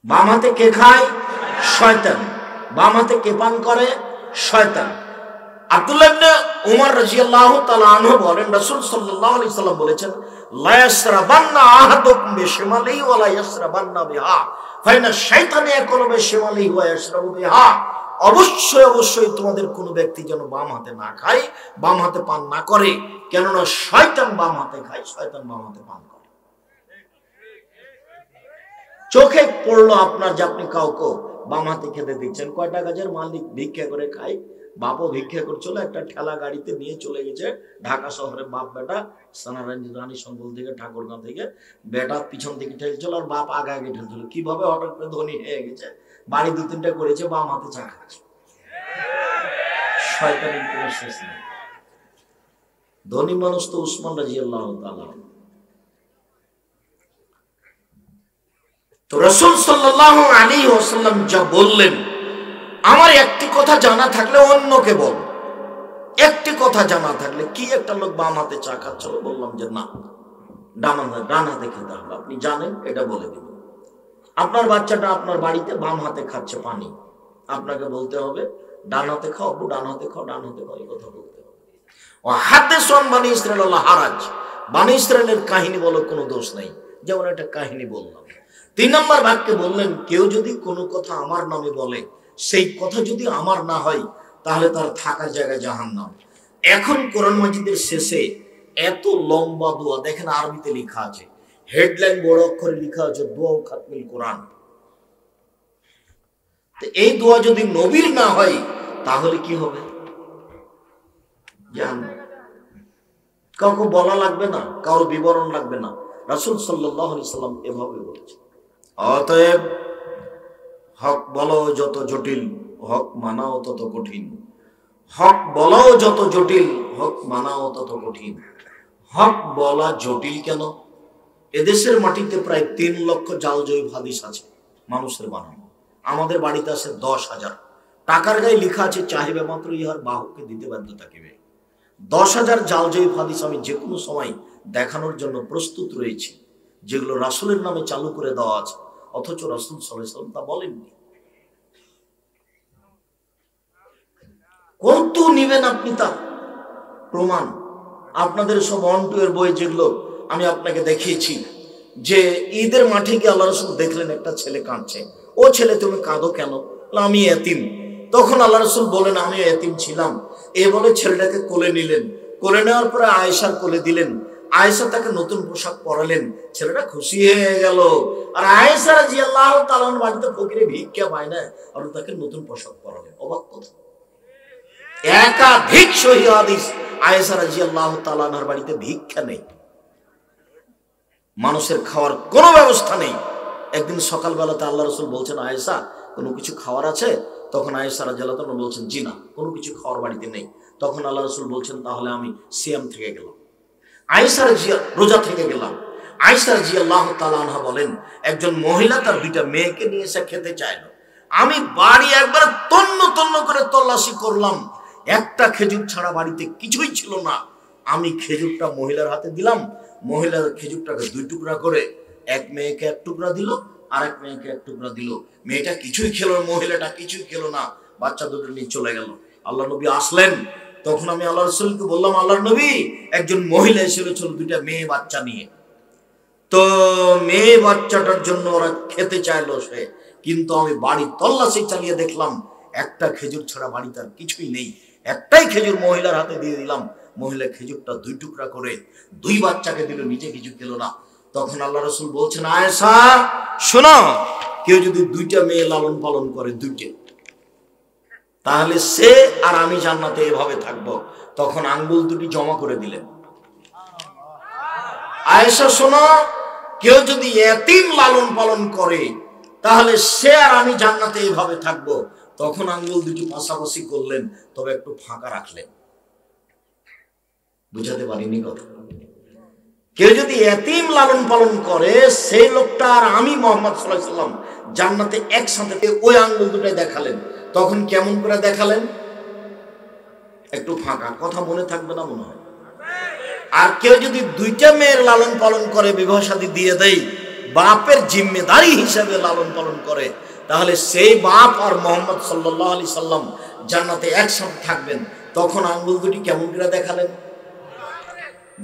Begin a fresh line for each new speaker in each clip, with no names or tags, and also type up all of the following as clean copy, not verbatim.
বাম হাতে কে খায়? শয়তান। বাম হাতে কে পান করে? শয়তান। আব্দুল্লাহ ইবনে উমর রাদিয়াল্লাহু তাআলা আনহু বলেন, রাসূল সাল্লাল্লাহু আলাইহি সাল্লাম বলেছেন, লা ইয়াসরাবান্না আহাদুকুম বিশিমালিহি ওয়া লা ইয়াসরাবান্না বিহা ফাইনা শাইতানু ইয়াকুলু বিশিমালিহি ওয়া ইয়াশরাবু বিহা। অবশ্যই অবশ্যই তোমাদের কোনো ব্যক্তি যেন বাম হাতে না খায়, বাম হাতে পান না করে, কেননা শয়তান বাম হাতে খায়, শয়তান বাম হাতে পান করে। চোখে পড়লো আপনার যে আপনি কাউকে বাম হাতে খেতে দিচ্ছেন, কয়টা কাজের মালিক ভিক্ষা করে খায়, বাপও ভিক্ষা করছিল, একটা ঠেলা গাড়িতে নিয়ে চলে গেছে ঢাকা শহরে, বাপ বেটা সানারাঞ্জি রানী সম্বল থেকে ঠাকুরগাঁ থেকে, বেটা পিছন থেকে ঠেলছিল আর বাপ আগে আগে ঠেলছিল। কিভাবে হঠাৎ করে ধনী হয়ে গেছে, বাড়ি দু তিনটা করেছে, বাম হাতে চা খাচ্ছে। শয়তানের কোনো শেষ নেই। ধনী মানুষ তো উসমান রাদিয়াল্লাহু তাআলা। তো রাসূল সাল্লাল্লাহু আলাইহি ওয়াসাল্লাম যা বললেন, আমার একটি কথা জানা থাকলে অন্যকে বল। একটি কথা জানা থাকলে, কি একটা লোক বাম হাতে চা খাচ্ছিল, বললাম যে না, ডান হাতে খেতে হবে। আপনি জানেন, এটা বলে দিন। আপনার বাচ্চাটা আপনার বাড়িতে বাম হাতে খাচ্ছে পানি, আপনাকে বলতে হবে ডান হাতে খাও, ডান হাতে খাও, ডান হাতে খাও, এই কথা বলতে হবে। ও হাদিসুন বানি ইসরাঈল লা হারাজ, বানি ইসরাঈলের কাহিনী বলো, কোনো দোষ নাই। যেমন একটা কাহিনী বললাম। 3 নম্বর বাক্যে বললেন, কেউ যদি কোনো কথা আমার নামে বলে, সেই কথা যদি আমার না হয়, তাহলে তার থাকার জায়গায় জাহান্নাম। এখন কোরআন মাজিদের শেষে এত লম্বা দোয়া দেখেন, আরবিতে লেখা আছে, হেডলাইন বড় অক্ষরে লেখা আছে, দোয়া ও খাতমুল কোরআন। তো এই দোয়া যদি নবীর না হয়, তাহলে কি হবে? জাহান্নাম। কাউকে বলা লাগবে না, কারো বিবরণ লাগবে না, রাসূল সাল্লাল্লাহু আলাইহি সাল্লাম এভাবে বলেছেন। অতএব হক বলাও যত জটিল, হক মানাও তত কঠিন। হক বলাও যত জটিল, হক মানাও তত কঠিন। হক বলা জটিল কেন? এদেশের মাটিতে প্রায় 3 লক্ষ জালজয়ী হাদিস আছে মানুষের বানানো। আমাদের বাড়িতে আছে 10,000। টাকার গায়ে লেখা আছে, চাহিবে মাত্র ইহার বাহককে দিতে বাধ্য থাকিবে। 10,000 জালজয়ী হাদিস আমি যে কোনো সময় দেখানোর জন্য প্রস্তুত রয়েছি, যেগুলো রাসূলের নামে চালু করে দেওয়া আছে, অথচ রাসূল সাল্লাল্লাহু আলাইহি ওয়াসাল্লাম তা বলেননি। কত নিবেন আপনি তার প্রমাণ? আপনাদের সব 1-2 এর বই যেগুলো আমি আপনাকে দেখিয়েছি, যে ঈদের মাঠে গিয়ে আল্লাহ রাসূল দেখলেন একটা ছেলে কাঁদছে। ও ছেলে, তুমি কাঁদো কেন? আমি এতিম। তখন আল্লাহ রাসূল বলেন, আমিও এতিম ছিলাম। এ বলে ছেলেটাকে কোলে নিলেন। কোলে নেওয়ার পরে আয়েশার কোলে দিলেন। আয়েশা তাকে নতুন পোশাক পরালেন। ছেলেটা খুশি হয়ে গেল। আর আয়েশা রাদিয়াল্লাহু তাআলা বাড়িতে ফকিরে ভিক্ষা পায় না, আর তাকে নতুন পোশাক পরালেন। অবাক কথা। একাধিক সহিহ হাদিস, আয়েশা রাদিয়াল্লাহু তাআলা আনহার বাড়িতে ভিক্ষা নেই, মানুষের খাওয়ার কোনো ব্যবস্থা নেই। একদিন সকালবেলাতে আল্লাহ রাসূল বলছেন, আয়েশা কোনো কিছু খাওয়ার আছে? তখন আয়েশা রাদিয়াল্লাহু তাআলা বলছেন, জি না, কোনো কিছু খাওয়ার বাড়িতে নেই। তখন আল্লাহ রাসূল বলছেন, তাহলে আমি সিয়াম থেকে গেলাম, আয়েশা রোজা থেকে গেলাম। আয়েশা রাদিয়াল্লাহু তাআলা আনহা বলেন, একজন মহিলা তার 2টা মেয়েকে নিয়ে এসে খেতে চাইল। আমি বাড়ি একবার তন্ন তন্ন করে তল্লাশি করলাম, একটা খেজুর ছাড়া বাড়িতে কিছুই ছিল না। আমি খেজুরটা মহিলার হাতে দিলাম। মহিলার খেজুরটাকে 2 টুকরা করে, এক মেয়েকে 1 টুকরা দিল, আর এক মেয়েকে 1 টুকরা দিল। মেয়েটা কিছুই খেলো, মহিলাটা কিছুই খেলো না। বাচ্চা দুটো নিয়ে চলে গেল। আল্লাহ নবী আসলেন। তখন আমি আল্লাহ রাসূলকে বললাম, আল্লাহর নবী, একজন মহিলা এসেছিল 2টা মেয়ে বাচ্চা নিয়ে। তো মেয়ে বাচ্চাটার জন্য ওরা খেতে চাইলো সে, কিন্তু আমি বাড়ি তল্লাশি চালিয়ে দেখলাম একটা খেজুর ছাড়া বাড়িতে আর কিছুই নেই। একটাই খেজুর মহিলার হাতে দিয়ে দিলাম। মহিলা খেজুরটা 2 টুকরা করে 2 বাচ্চাকে দিল, নিজে কিছু খেলো না। তখন আল্লাহ রাসূল বলছেন, আয়েশা শোনো, কেউ যদি 2টা মেয়ে লালন পালন করে, 2টে, তাহলে সে আর আমি জান্নাতে এভাবে থাকবো। তখন আঙ্গুল 2টি জমা করে দিলেন। আয়েশা শোনো, কেউ যদি এতিম লালন পালন করে, তাহলে সে আর আমি জান্নাতে এইভাবে থাকবো। তখন আঙ্গুল 2টি পাশাপাশি করলেন, তবে একটু ফাঁকা রাখলেন। বুঝাতে পারিনি কথা? কেউ যদি এতিম লালন পালন করে, সেই লোকটা আর আমি মুহাম্মদ সাল্লাল্লাহু আলাইহি ওয়াসাল্লাম জান্নাতে একসাথে। ওই আঙ্গুল 2টাই দেখালেন। তখন কেমন করে দেখালেন? একটু ফাঁকা। কথা মনে থাকবে না মনে হয়? আর কেউ যদি 2টা মেয়ের লালন পালন করে, বিবাহ শাদী দিয়ে দেয়, বাপের জিম্মেদারি হিসাবে লালন পালন করে, তাহলে সেই বাপ আর মোহাম্মদ সাল্লাল্লাহু আলাইহি সাল্লাম জান্নাতে একসাথে থাকবেন। তখন আঙ্গুল দুটি কেমন করে দেখালেন?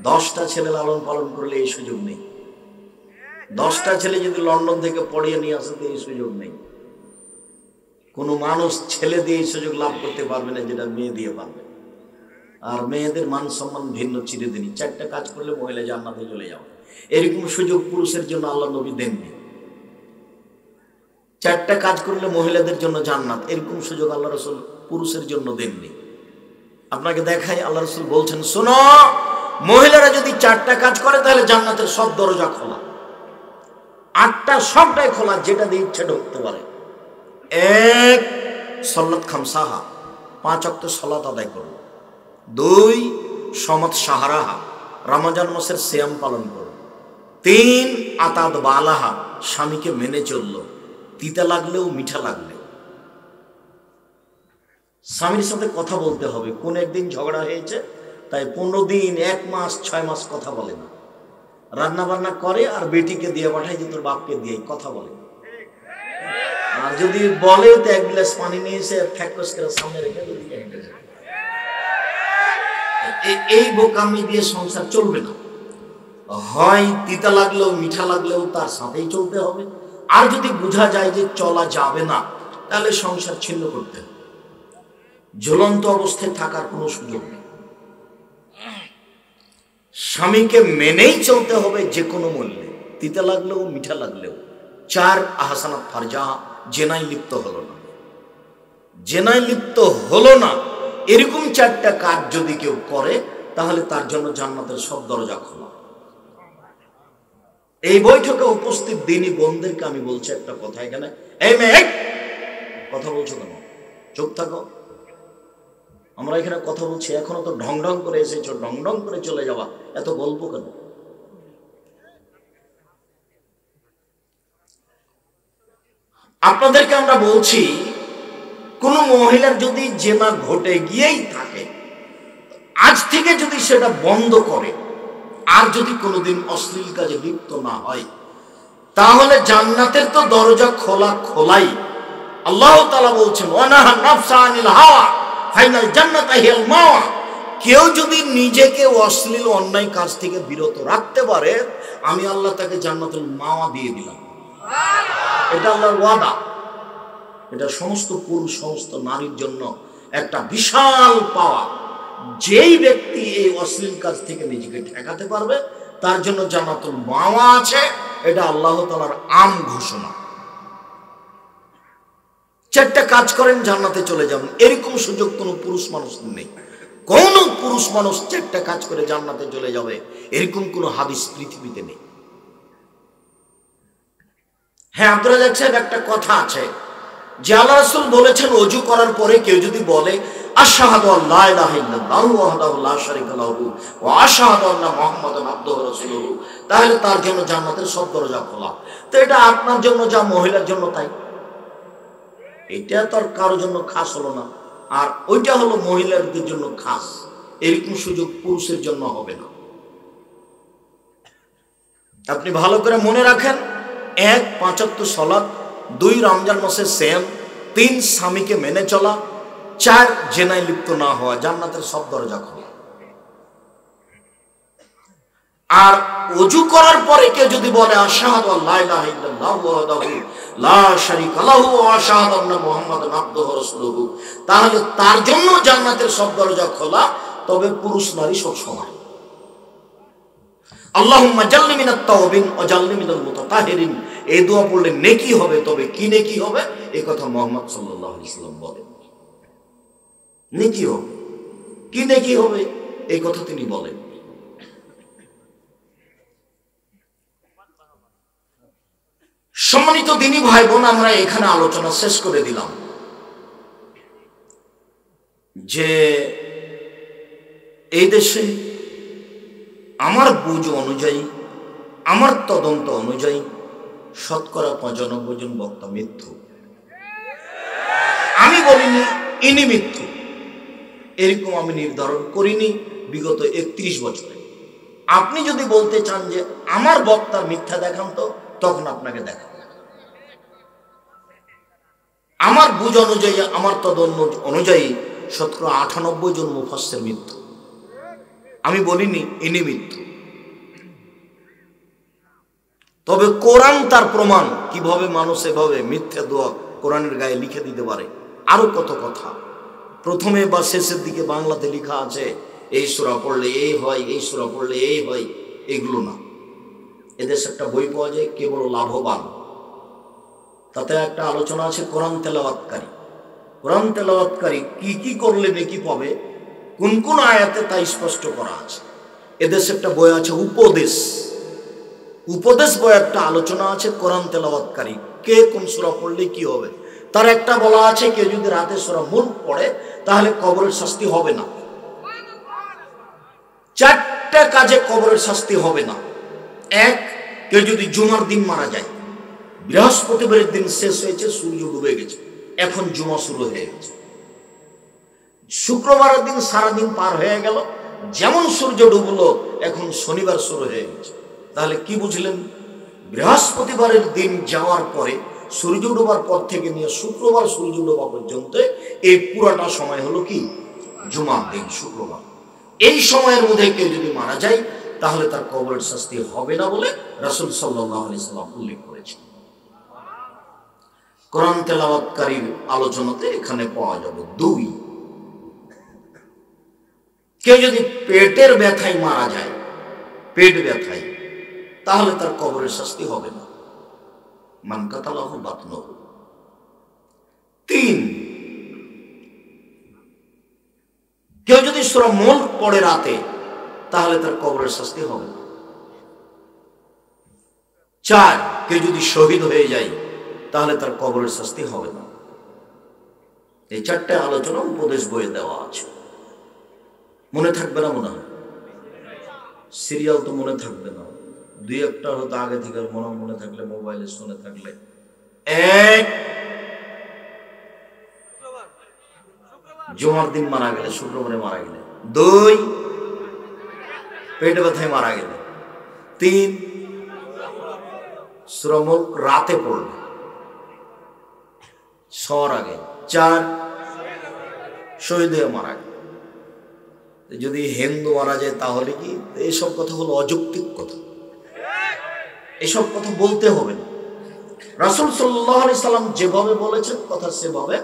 10টা ছেলে লালন পালন করলে এই সুযোগ নেই। 10টা ছেলে যদি লন্ডন থেকে পড়িয়ে নিয়ে আসে তো এই সুযোগ নেই। কোনো মানুষ ছেলে দিয়ে এই সুযোগ লাভ করতে পারবে না যেটা মেয়ে দিয়ে পারবে। আর মেয়েদের মান সম্মান ভিন্ন চিরদিনই। 4টা কাজ করলে মহিলা জান্নাতে চলে যাবে, এরকম সুযোগ পুরুষের জন্য আল্লাহ নবী দেননি। 4টা কাজ করলে মহিলাদের জন্য জান্নাত, এরকম সুযোগ আল্লাহ রাসূল পুরুষের জন্য দেননি। আপনাকে দেখাই, আল্লাহ রাসূল বলছেন, শোনো, মহিলারা যদি 4টা কাজ করে তাহলে জান্নাতের সব দরজা খোলা। 8টা সবটাই খোলা, যেটা দিয়ে ইচ্ছে ঢুকতে পারে। 1 সালাত খামসাহা, 5 ওয়াক্ত সালাত আদায় করো। 2 সমাত সাহারাহা, রমজান মাসের সিয়াম পালন করো। 3 আতাদ বালাহা, স্বামীকে মেনে চললো, তিতা লাগলেও মিঠা লাগলেও। স্বামীর সাথে কথা বলতে হবে। কোন একদিন ঝগড়া হয়েছে তাই 15 দিন, 1 মাস, 6 মাস কথা বলে না, রান্না বান্না করে আর বেটিকে দিয়ে পাঠায় যে তোর বাপকে দিয়ে কথা বলে। আর যদি বলে তো 1 গ্লাস পানি নিয়ে এসে ফ্যাকস করে সামনে রেখে দিকে হেঁটে যায়। এই বোকামি দিয়ে সংসার চলবে না। হয় তিতা লাগলেও মিঠা লাগলেও তার সাথেই চলতে হবে, আর যদি বোঝা যায় যে চলা যাবে না তাহলে সংসার ছিন্ন করতে হবে। ঝুলন্ত অবস্থায় থাকার কোনো সুযোগ নেই। স্বামীকে মেনেই চলতে হবে যে কোনো মূল্যে, তিতা লাগলেও মিঠা লাগলেও। 4 আহসানাত ফারজা, জেনায় লিপ্ত হলো না। জেনায় লিপ্ত হলো না, এরকম 4টা কাজ যদি কেউ করে তাহলে তার জন্য জান্নাতের সব দরজা খোলা। এই বৈঠকে উপস্থিত দিনী বোনদেরকে আমি বলছি একটা কথা, এখানে এই মেয়ে কথা বলছো কেন? চুপ থাকো। আমরা এখানে কথা বলছি, এখনো তো ঢং ঢং করে এসেছো, ঢং ঢং করে চলে যাওয়া, এত গল্প কেন? আপনাদেরকে আমরা বলছি, কোন মহিলার যদি জেনা ঘটে গিয়েই থাকে, আজ থেকে যদি সেটা বন্ধ করে আর যদি কোনোদিন অশ্লীল কাজে লিপ্ত না হয়, তাহলে জান্নাতের তো দরজা খোলা খোলাই। আল্লাহ তাআলা বলছেন, ওয়ানাহা নাফসা আনিল হাওয়া ফাইনাল জান্নাতা হিয়াল মাওয়া। কেউ যদি নিজেকে অশ্লীল অন্যায় কাজ থেকে বিরত রাখতে পারে, আমি আল্লাহ তাকে জান্নাতুল মাওয়া দিয়ে দিলাম। এটা আল্লাহর ওয়াদা। এটা সমস্ত পুরুষ, সমস্ত নারীর জন্য একটা বিশাল পাওয়া। যেই ব্যক্তি এই অশ্লীল কাজ থেকে নিজেকে ঠেকাতে পারবে তার জন্য জান্নাতুল মাওয়া আছে। এটা আল্লাহ তাআলার আম ঘোষণা। 4টা কাজ করেন জান্নাতে চলে যাবেন, এরকম সুযোগ কোনো পুরুষ মানুষ নেই। কোন পুরুষ মানুষ 4টা কাজ করে জান্নাতে চলে যাবে এরকম কোন হাদিস পৃথিবীতে নেই। হ্যাঁ, আব্দুর রাজ্জাক সাহেব, একটা কথা আছে যে আল্লাহ রাসূল বলেছেন, ওযু করার পরে কেউ যদি বলে আশহাদু আল্লা ইলাহা ইল্লাল্লাহু ওয়াহদাহু লা শারীকা লাহু ওয়া আশহাদু আন্না মুহাম্মাদান আবদুহু ওয়া রাসূলুহু, তাহলে তার জন্য জান্নাতের সব দরজা খোলা। তো এটা আপনার জন্য যা মহিলার জন্য তাই, এটা তো আর কারোর জন্য খাস হলো না। আর ওইটা হলো মহিলাদের জন্য খাস, এরকম সুযোগ পুরুষের জন্য হবে না। আপনি ভালো করে মনে রাখেন, 1 5 ওয়াক্ত সালাত, 2 রমজান মাসের সিয়াম, 3 স্বামীকে মেনে চলা, 4 জেনায় লিপ্ত না হওয়া, জান্নাতের সব দরজা খোলা। আর ওযু করার পরে কেউ যদি বলে আশহাদু আল্লা ইলাহা ইল্লাল্লাহু ওয়াহদাহু লা শারীকা লাহু ওয়া আশহাদু আন্না মুহাম্মাদান আবদুহু ওয়া রাসূলুহু, তাহলে তার জন্য জান্নাতের সব দরজা খোলা। তবে পুরুষ নারী সব সমান। আল্লাহুম্মা জাল্লি মিনাত তাওবিন ওয়া জাল্লি মিনাল মুতাতাহিরিন, এই দোয়া পড়লে নেকি হবে। তবে কি নেকি হবে এই কথা মুহাম্মদ সাল্লাল্লাহু আলাইহি সাল্লাম বলেন। নেকি হবে, কি নেকি হবে এই কথা তিনি বলেন। সম্মানিত দিনী ভাই বোন, আমরা এখানে আলোচনা শেষ করে দিলাম যে এই দেশে আমার বুঝ অনুযায়ী, আমার তদন্ত অনুযায়ী শতকরা 95 জন বক্তা মিথ্যু। আমি বলিনি ইনি মিথ্যু, এরকম আমি নির্ধারণ করিনি বিগত 31 বছরে। আপনি যদি বলতে চান যে আমার বক্তার মিথ্যা দেখান, তো তখন আপনাকে দেখা। আমার বুঝ অনুযায়ী, আমার তদন্ত অনুযায়ী 98 জন মুফাসসির মৃত্যু। আমি বলিনি ইনি মৃত্যু। তবে কোরআন তার প্রমাণ। কিভাবে মানুষ এভাবে মিথ্যা দোয়া কোরআনের গায়ে লিখে দিতে পারে, আরো কত কথা। প্রথমে বা শেষের দিকে বাংলাতে লেখা আছে এই সূরা পড়লে এই হয়, এই সূরা পড়লে এই হয়, এগুলো না। এদেশে একটা বই পাওয়া যায় কে বড় লাভবান, তাতে একটা আলোচনা আছে কোরআন তেলাওয়াতকারী। কোরআন তেলাওয়াতকারী কি কি করলে নেকি পাবে, কোন কোন আয়াতে তা স্পষ্ট করা আছে। এদেশে একটা বই আছে উপদেশ, উপদেশ বই একটা আলোচনা আছে কোরআন তেলাওয়াতকারী কে কোন সূরা পড়লে কি হবে। তার একটা বলা আছে কেউ যদি রাতে সূরা মুলক পড়ে তাহলে কবরের শাস্তি হবে না। 4টা কাজে কবরের শাস্তি হবে না। এক, কেউ যদি জুমার দিন মারা যায়, বৃহস্পতিবারের দিন শেষ হয়েছে, সূর্য ডুবে গেছে, এখন জুমা শুরু হয়ে গেছে। শুক্রবারের দিন সারাদিন পার হয়ে গেল, যেমন সূর্য ডুবলো এখন শনিবার শুরু হয়ে গেছে। তাহলে কি বুঝলেন? বৃহস্পতিবারের দিন যাওয়ার পরে সূর্য ডোবার পর থেকে নিয়ে শুক্রবার সূর্য ডোবা পর্যন্ত এই পুরাটা সময় হলো কি জুমার দিন, শুক্রবার। এই সময়ের মধ্যে কেউ যদি মারা যায় তাহলে তার কবরের শাস্তি হবে না বলে রাসূল সাল্লাল্লাহু আলাইহি সাল্লাম উল্লেখ করেছেন। কোরআন তেলাওয়াতকারীর আলোচনাতে এখানে পাওয়া যাবে। 2, কেউ যদি পেটের ব্যথায় মারা যায়, পেট ব্যথায়, তাহলে তার কবরের শাস্তি হবে না। মান কাতালাহু বাতনুহু। 3, কেউ যদি সূরা মুলক পড়ে রাতে তাহলে তার কবরের শাস্তি হবে না। 4, কেউ যদি শহীদ হয়ে যায় তাহলে তার কবরের শাস্তি হবে না। এই 4টে আলোচনা উপদেশ বইয়ে দেওয়া আছে। মনে থাকবে না মনে হয়? সিরিয়াল তো মনে থাকবে না, 2-1টা হয়তো আগে থেকে মনে থাকলে, মোবাইলে শুনে থাকলে। 1, জুমার দিন মারা গেলে, শুক্রবারে মারা গেলে। 2, পেট ব্যথায় মারা গেলে। 3, সূরা মুলক রাতে পড়বে শোয়ার আগে। 4, শহীদ হয়ে মারা গেল। যদি হিন্দু মারা যায় তাহলে কি? এইসব কথা হলো অযৌক্তিক কথা, এসব কথা বলতে হবে না। রাসূল সাল্লাল্লাহু আলাইহি সাল্লাম যেভাবে বলেছেন কথা সেভাবে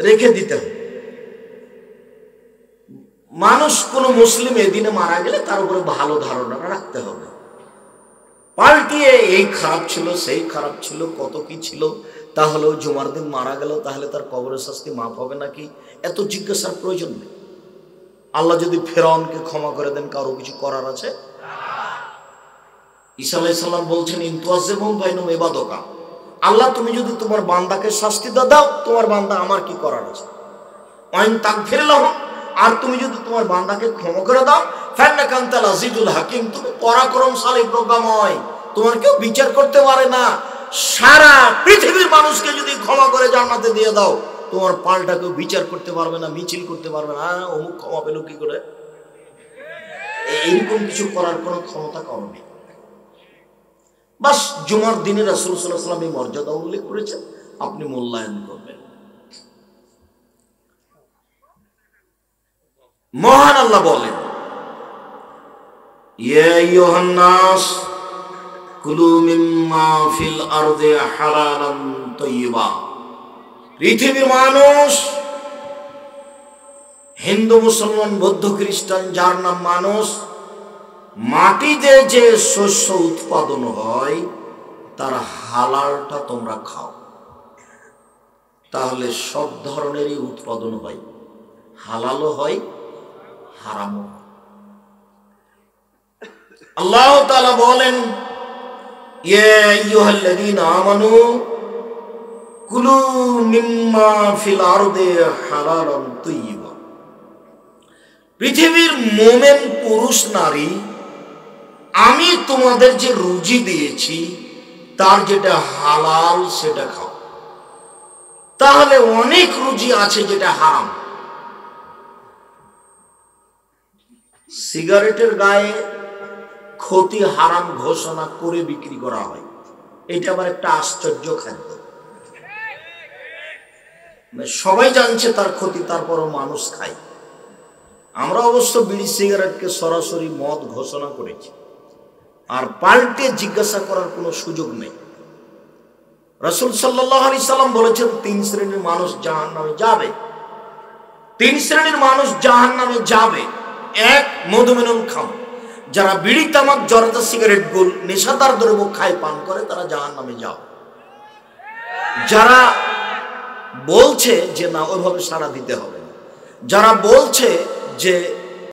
রেখে দিতে হবে। মানুষ কোন মুসলিম এদিনে মারা গেলে তার উপরে ভালো ধারণা রাখতে হবে। পাল্টিয়ে এই খারাপ ছিল, সেই খারাপ ছিল, কত কি ছিল, তাহলেও জুমার দিন মারা গেল তাহলে তার কবরের শাস্তি মাফ হবে নাকি, এত জিজ্ঞাসার প্রয়োজন নেই। আল্লাহ যদি ফেরাউনকে ক্ষমা করে দেন, কারো কিছু করার আছে? ঈসা আলাইহিস সালাম বলছেন ইনতুয়াজ্জিবুম ফাইনুম ইবাদুকা, আল্লাহ তুমি যদি তোমার বান্দাকে শাস্তি দাও, তোমার বান্দা আমার কি করার আছে? ওয়াইন তাগফির লাহুম, আর তুমি যদি তোমার বান্দাকে ক্ষমা করে দাও, ফাইন্নাকা আনতাল আজিজুল হাকিম, তুমি পরাক্রমশালী প্রজ্ঞাময়, তোমার কেউ বিচার করতে পারে না। সারা পৃথিবীর মানুষকে যদি ক্ষমা করে জান্নাতে দিয়ে দাও, তোমার পাল্টা কেউ বিচার করতে পারবে না, মিছিল করতে পারবে না, অমুক ক্ষমা পেল কি করে। এইরকম কিছু করার কোনো ক্ষমতা কম নেই। বাস জুমার দিনে রাসূল সাল্লাল্লাহু আলাইহি ওয়াসাল্লাম এই মর্যাদা উল্লেখ করেছেন, আপনি মূল্যায়ন করবেন। মহান আল্লাহ বলেন ইয়া আইয়ুহান নাস কুলু মিম্মা ফিল আরদি হালালান তাইয়্যিবা, পৃথিবীর মানুষ, হিন্দু মুসলমান বৌদ্ধ খ্রিস্টান যার নাম মানুষ, মাটিতে যে শস্য উৎপাদন হয় তার হালালটা তোমরা খাও। তাহলে সব ধরনেরই উৎপাদন হয়, হালালও হয়, হারামও হয়। আল্লাহ তাআলা বলেন ইয়া আইয়ুহাল্লাযীনা আমানু কুলু মিম্মা ফিল আরদি হালালান তাইয়্যিবা, পৃথিবীর মুমিন পুরুষ নারী, আমি তোমাদের যে রুজি দিয়েছি তার যেটা হালাল সেটা খাও। তাহলে অনেক রুজি আছে যেটা হারাম। সিগারেটের গায়ে ক্ষতি হারাম ঘোষণা করে বিক্রি করা হয়, এটা আবার একটা আশ্চর্য খাদ্য। সবাই জানছে তার ক্ষতি, তারপরও মানুষ খায়। আমরা অবশ্য বিড়ি সিগারেটকে সরাসরি মদ ঘোষণা করেছি, আর পাল্টে জিজ্ঞাসা করার কোনো সুযোগ নেই। রাসূল সাল্লাল্লাহু আলাইহি সাল্লাম বলেছেন 3 শ্রেণীর মানুষ জাহান্নামে যাবে। 3 শ্রেণীর মানুষ জাহান্নামে যাবে। 1, মধুমেনুল খামর, যারা বিড়ি তামাক জর্দা সিগারেট গোল নেশাদার দ্রব্য খায় পান করে তারা জাহান্নামে যাবে। যারা বলছে যে না ওইভাবে সাড়া দিতে হবে না, যারা বলছে যে